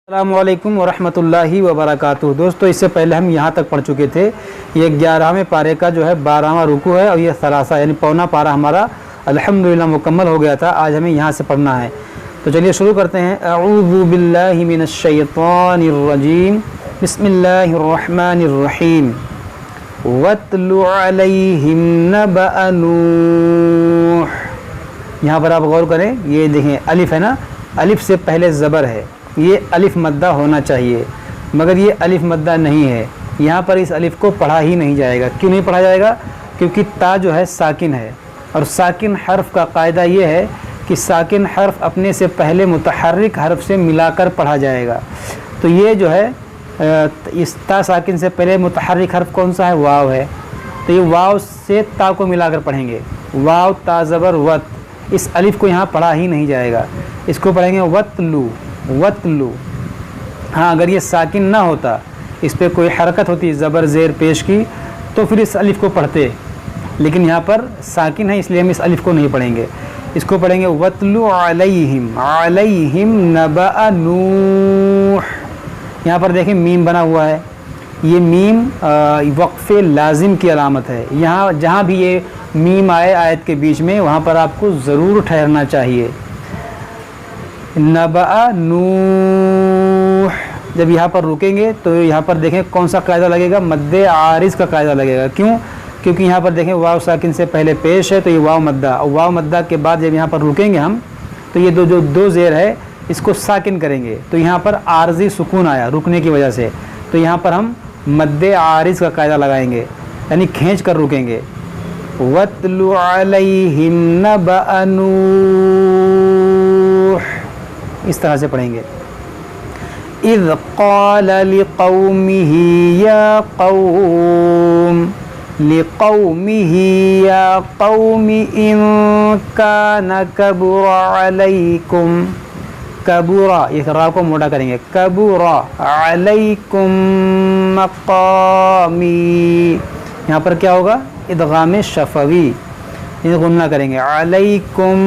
अस्सलामुअलैकुम वरहमतुल्लाहि वबरकातुहू। दोस्तों, इससे पहले हम यहाँ तक पढ़ चुके थे। ये 11वें पारे का जो है 12वां रुकू है और ये सलासा यानी पौना पारा हमारा अल्हम्दुलिल्लाह मुकम्मल हो गया था। आज हमें यहाँ से पढ़ना है, तो चलिए शुरू करते हैं। अऊज़ु बिल्लाहि मिनश शैतानिर रजीम, बिस्मिल्लाहिर्रहमानिर्रहीम। वत्लु अलैहिम नबअ नूह। यहाँ पर आप गौर करें, ये देखें अलिफ है ना, अलिफ से पहले ज़बर है, ये अलिफ मद्दा होना चाहिए, मगर ये अलिफ मद्दा नहीं है। यहाँ पर इस अलिफ को पढ़ा ही नहीं जाएगा। क्यों नहीं पढ़ा जाएगा? क्योंकि ता जो है साकिन है, और साकिन हर्फ का कायदा ये है कि साकिन हर्फ अपने से पहले मुतहर्रिक हर्फ से मिलाकर पढ़ा जाएगा। तो ये जो है इस ता साकिन से पहले मुतहर्रिक हर्फ कौन सा है? वाव है। तो ये वाव से ता को मिलाकर पढ़ेंगे, वाव ता ज़बर वत। इस अलिफ को यहाँ पढ़ा ही नहीं जाएगा, इसको पढ़ेंगे वत्लु वत्लु। हाँ, अगर ये साकिन ना होता, इस पर कोई हरकत होती ज़बर ज़ेर पेश की, तो फिर इस अलिफ को पढ़ते, लेकिन यहाँ पर साकिन है इसलिए हम इस अलिफ को नहीं पढ़ेंगे। इसको पढ़ेंगे वत्लु अलैहिम अलैहिम नबअ नूह। यहाँ पर देखें मीम बना हुआ है, ये मीम वक्फ़े लाजिम की अलामत है। यहाँ जहाँ भी ये मीम आए आयत के बीच में, वहाँ पर आपको ज़रूर ठहरना चाहिए। नबअ नूह, जब यहाँ पर रुकेंगे तो यहाँ पर देखें कौन सा कायदा लगेगा? मद्दे आरिज़ का कायदा लगेगा। क्यों? क्योंकि यहाँ पर देखें वाव साकिन से पहले पेश है, तो ये वाव मद्दा, और वाव मद्दा के बाद जब यहाँ पर रुकेंगे हम, तो ये दो ज़ेर है, इसको साकिन करेंगे, तो यहाँ पर आर्जी सुकून आया रुकने की वजह से, तो यहाँ पर हम मद्दे आरिज़ का कायदा लगाएंगे, यानी खींच कर रुकेंगे। वत्लु अलैहिम नबअ नूह, इस तरह से पढ़ेंगे। इज़ क़ाल लिक़ौमिही या क़ौम लिक़ौमिही या क़ौमि इन कान कबुरा अलैकुम, कबुरा इस रा को मोटा करेंगे, कबुरा अलैकुम मक़ामी। यहाँ पर क्या होगा? इदगाम शफ़वी, इन्हें गुन्ना करेंगे। अलैकुम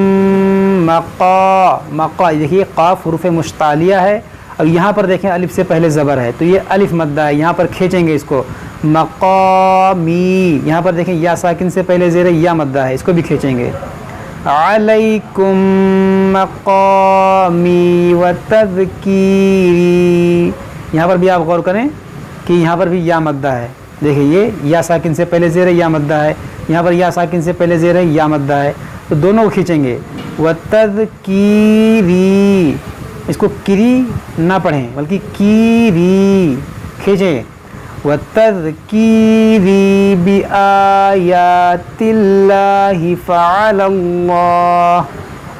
मक़ा, देखिए क़ाफ़ हुरूफ़ मुश्तालिया है, और यहाँ पर देखें अलिफ से पहले ज़बर है, तो ये अलिफ मद्दा है, यहाँ पर खींचेंगे इसको। मक़ामी, यहाँ पर देखें या साकिन से पहले ज़ेर या मद्दा है, इसको भी खींचेंगे। अलैकुम मक़ामी व तज़कीरी, यहाँ पर भी आप गौर करें कि यहाँ पर भी या मद्दा है। देखिए ये या साकिन से पहले ज़ेर या मद्दा है, यहाँ पर या साकिन से पहले ज़ेर या मद्दा है, तो दोनों को खींचेंगे। व तज़कीरी, इसको किरी ना पढ़ें बल्कि कीरी खींचें। व तज़कीरी बि आयातिल्लाहि फ़अलल्लाह,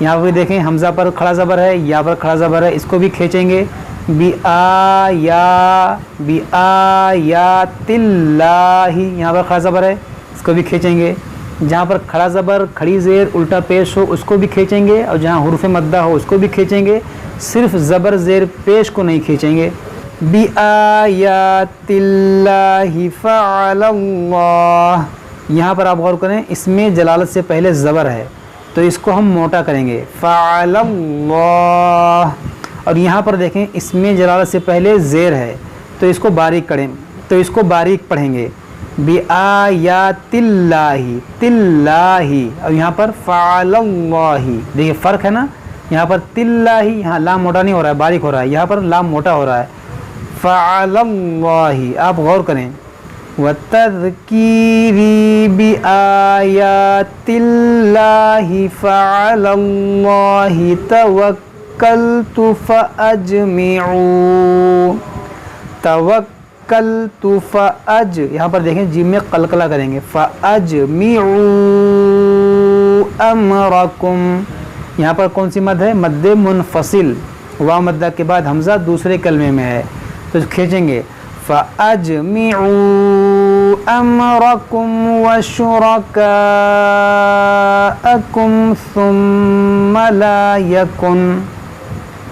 यहाँ पर देखें हमज़ा पर खड़ा ज़बर है, या पर खड़ा ज़बर है, इसको भी खींचेंगे। बि आयातिल्लाहि, यहाँ पर खड़ा ज़बर है, इसको भी खींचेंगे। जहाँ पर खड़ा ज़बर खड़ी ज़ेर उल्टा पेश हो उसको भी खींचेंगे, और जहाँ हुरूफ़ मद्दा हो उसको भी खींचेंगे, सिर्फ ज़बर ज़ेर पेश को नहीं खींचेंगे। बि आयातिल्लाहि फ़अलल्लाह, यहाँ पर आप गौर करें, इसमें जलालत से पहले ज़बर है, तो इसको हम मोटा करेंगे फ़अलल्लाह। और यहाँ पर देखें इसमें जलालत से पहले ज़ेर है, तो इसको बारीक करें, तो इसको बारीक पढ़ेंगे। बि आयातिल्लाहि तिल्लाहि, और यहाँ पर फ़अलल्लाहि, देखिए फ़र्क है ना, यहाँ पर तिल्लाहि, यहाँ लाम मोटा नहीं हो रहा है, बारीक हो रहा है, यहाँ पर लाम मोटा हो रहा है। फ़अलल्लाहि, आप गौर करें। व तज़कीरी बि आयातिल्लाहि फ़अलल्लाहि तवक्कलतु फ़अजमिऊ, तवक्कलतु फ़अज, यहाँ पर देखें जीम में कलकला करेंगे। फ़अजमिऊ अमरकुम, यहाँ पर कौन सी मद है? मद्दे मुनफसिल, वाव मद्दा के बाद हमज़ा दूसरे कलमे में है, तो खींचेंगे। फ़अजमिऊ अमरकुम व शुरकाअकुम सुम्म ला यकुन,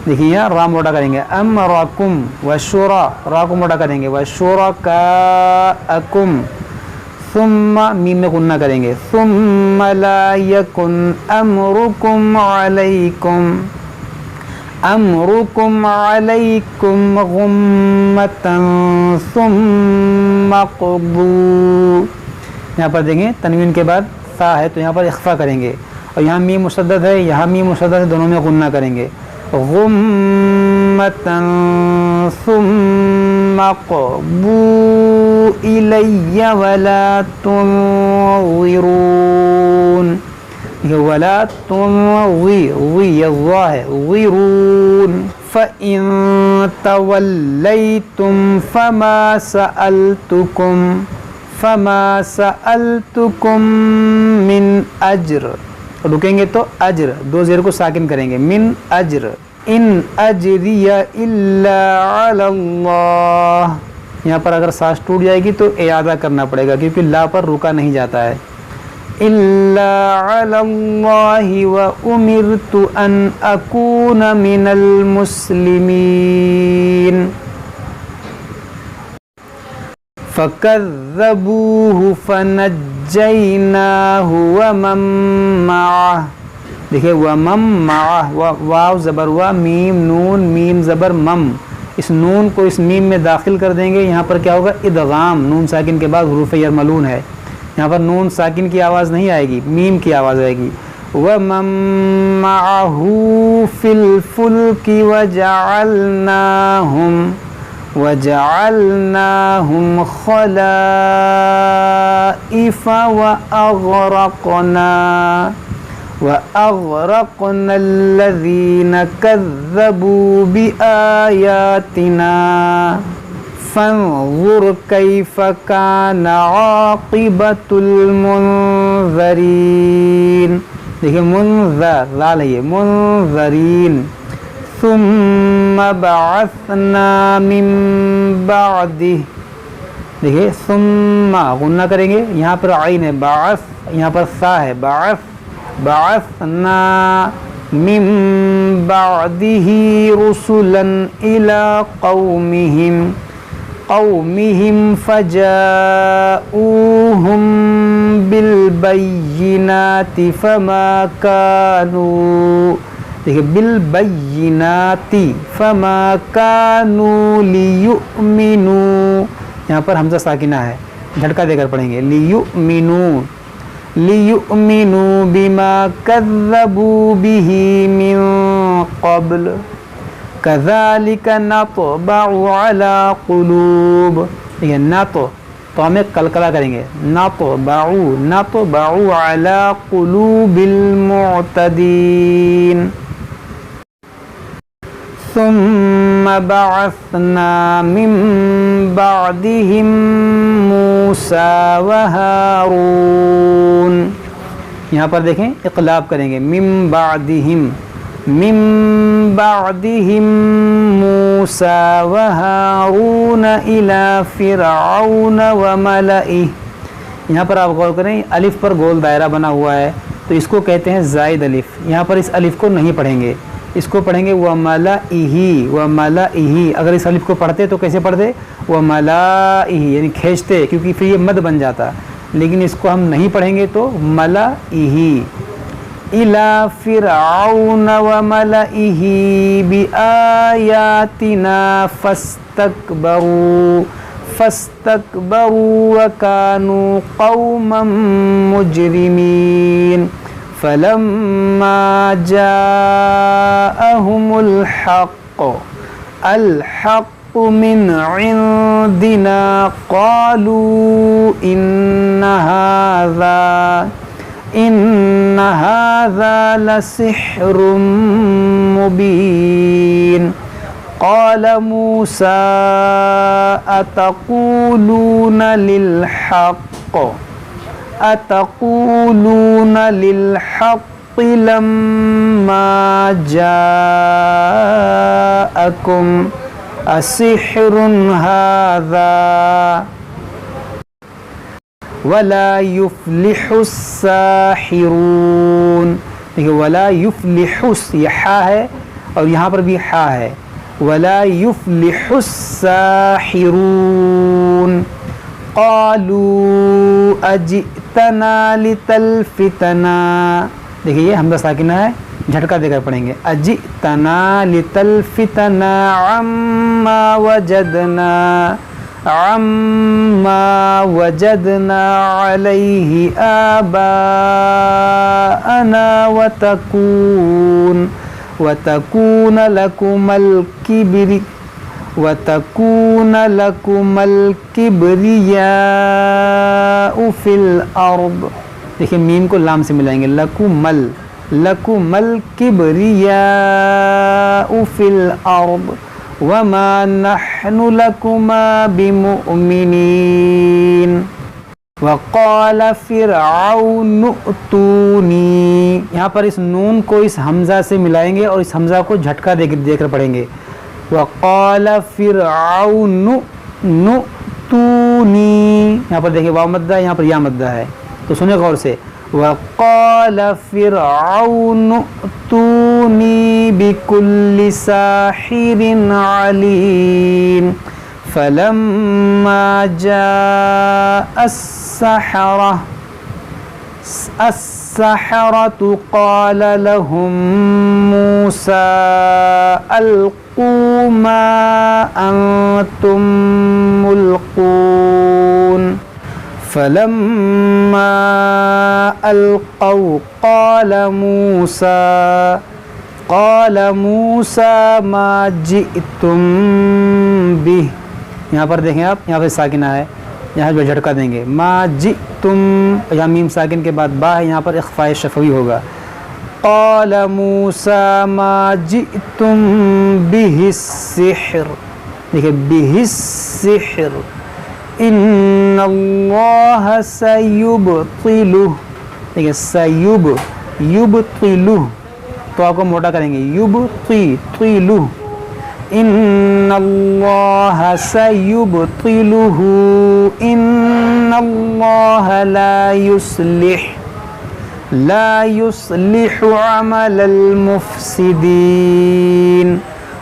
देखिए यहाँ रा मोटा करेंगे। अमरकुम व शुरा, रा को मोटा करेंगे। व शुरकाअकुम, सुम्मा मीम में गुन्ना करेंगे। सुम्म ला यकुन अमरुकुम अलैकुम, امرکم علیکم غمۃ ثم قضوا. یہاں پر دیکھیں تنوین کے بعد تا ہے تو یہاں پر اخفا کریں گے, اور یہاں میم مشدد ہے, یہاں میم مشدد ہے, دونوں میں غنہ کریں گے. غمۃ ثم قضوا الی ولا تنظرون. ولا تنظرون فإن توليتم فما سألتكم من أجر. رکیں گے تو اجر, دو زیر کو ساکن کریں گے, من اجر. ان اجری الا علی اللہ. یہاں پر اگر سانس ٹوٹ جائے گی تو اعادہ کرنا پڑے گا کیونکہ لا پر رکا نہیں جاتا ہے. الا علی اللہ وامرت ان اکون من المسلمین. فَكَذَّبُوهُ فَنَجَّيْنَاهُ وَمَن مَّعَهُ. دیکھیں وَمَن مَّعَهُ, واو زبر وا, میم نون میم زبر مم, اس نون کو اس میم میں داخل کر دیں گے. یہاں پر کیا ہوگا, ادغام. نون ساکن کے بعد حروف یرملون ہے, یہاں پر نون ساکن کی آواز نہیں آئے گی, میم کی آواز آئے گی. وَمَن مَّعَهُ فِي الْفُلْكِ وَجَعَلْنَاهُمْ خَلَائِفَ وَأَغْرَقْنَا الَّذِينَ كَذَّبُوا بِآيَاتِنَا فَانظُرْ كَيْفَ كَانَ عَاقِبَةُ الْمُنذَرِينَ. دیکھیں منذر لال ہے, منذرین. ثم بعثنا من بعده. دیکھیں ثم غنہ کریں گے, یہاں پر عین ہے, بعث یہاں پر ثا ہے, بعثنا من بعده رسلا الى قومهم فجاءوهم بالبينات فما كانوا. دیکھیں بالبینات فما كانوا لیؤمنوا. یہاں پر حمزہ ساکنہ ہے, جھٹکا دے کر پڑھیں گے. لیؤمنوا بما كذبوا به من قبل كذلك نطبع على قلوب. دیکھیں تو ہمیں کلکلا کریں گے, نطبع على قلوب المعتدین. ثم بعثنا من بعدهم موسى وهارون. یہاں پر دیکھیں اقلاب کریں گے, من بعدهم موسى وهارون إلى فرعون وملئه. یہاں پر آپ غور کریں, الف پر گول دائرہ بنا ہوا ہے تو اس کو کہتے ہیں زائد الف. یہاں پر اس الف کو نہیں پڑھیں گے, اس کو پڑھیں گے وملئه. اگر اس الف کو پڑھتے تو کیسے پڑھتے, وملئه یعنی کھینچتے, کیونکہ پھر یہ مد بن جاتا, لیکن اس کو ہم نہیں پڑھیں گے تو ملئه. إلى فرعون وملئه بآياتنا فاستكبروا وكانوا قوما مجرمين. فلما جاءهم الحق من عندنا قالوا إن هذا لسحر مبين. قال موسى أتقولون للحق لما جاءكم أسحر هذا ولا يفلح الساحرون. دیکھیے ولا يفلح, یہ حا ہے اور یہاں پر بھی حا ہے. ولا يفلح الساحرون. قالوا أجئتنا لتلفتنا देखिए ये हमजा साकिना है, झटका देकर पढ़ेंगे। अजितना लितलफितना अम्मा वजदना अलैहि आबाअना वतकून लकुमल किब्रियाउ फिल अर्द। देखिए मीम को लाम से मिलाएंगे, लकुमल किब्रियाउ फिल अर्द वमा नहनु लकुमा बिमुमिनीन वक़ाल फ़िरऔनु अतूनी। यहाँ पर इस नून को इस हमज़ा से मिलाएंगे और इस हमज़ा को झटका देकर पढ़ेंगे। वक़ाल फ़िरऔनु नूतूनी, यहाँ पर देखिए वाव मद्दा, यहाँ पर या मद्दा है, तो सुने गौर से। वक़ाल फ़िरऔनु तूनी बिकुल्लि साहिरिन अलीम फलम्मा जाअ अस्सहरतु क़ाल लहुम मूसा अल्क़ू मा अंतुम मुल्क़ून फलम्मा अल्क़ौ क़ाल मूसा मा जिअतुम बिह। यहाँ पर देखें आप, यहाँ पर साकिना है, यहाँ पर झटका देंगे। मा जिअतुम, यहाँ मीम साकिन के बाद बा है, यहाँ पर इख़फ़ाए शफ़वी होगा। क़ाल मूसा मा जिअतुम बिहिस्सिह्र, देखिए बिहिस्सिह्र इन्नल्लाह सयुब्तिलुह, देखिए युब्तिलुह, तो आपको मोटा करेंगे, युब्तिलुह इन्नल्लाह सयुब्तिलुहु इन्नल्लाह ला युस्लिहु अमलल मुफ़्सिदीन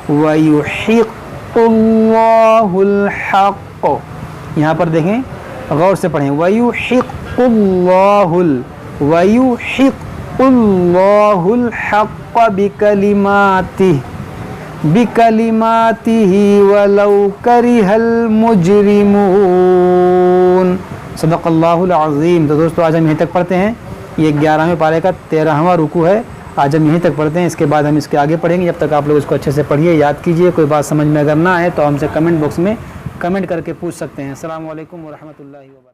व युहिक़्क़ुल्लाहुल हक़्क़। यहाँ पर देखें, गौर से पढ़ें। वयुहिक़्क़ुल्लाहुल हक़्क़ बिकलिमातिही वलौ करिहल मुजरिमून। सदक़ल्लाहुल अज़ीम। तो दोस्तों आज हम यहीं तक पढ़ते हैं, ये 11वें पारे का 13वां रुकू है। आज हम यहीं तक पढ़ते हैं, इसके बाद हम इसके आगे पढ़ेंगे। जब तक आप लोग इसको अच्छे से पढ़िए, याद कीजिए। कोई बात समझ में अगर ना आए तो हमसे कमेंट बॉक्स में कमेंट करके पूछ सकते हैं। अस्सलामु अलैकुम व रहमतुल्लाहि व बरकातुहू।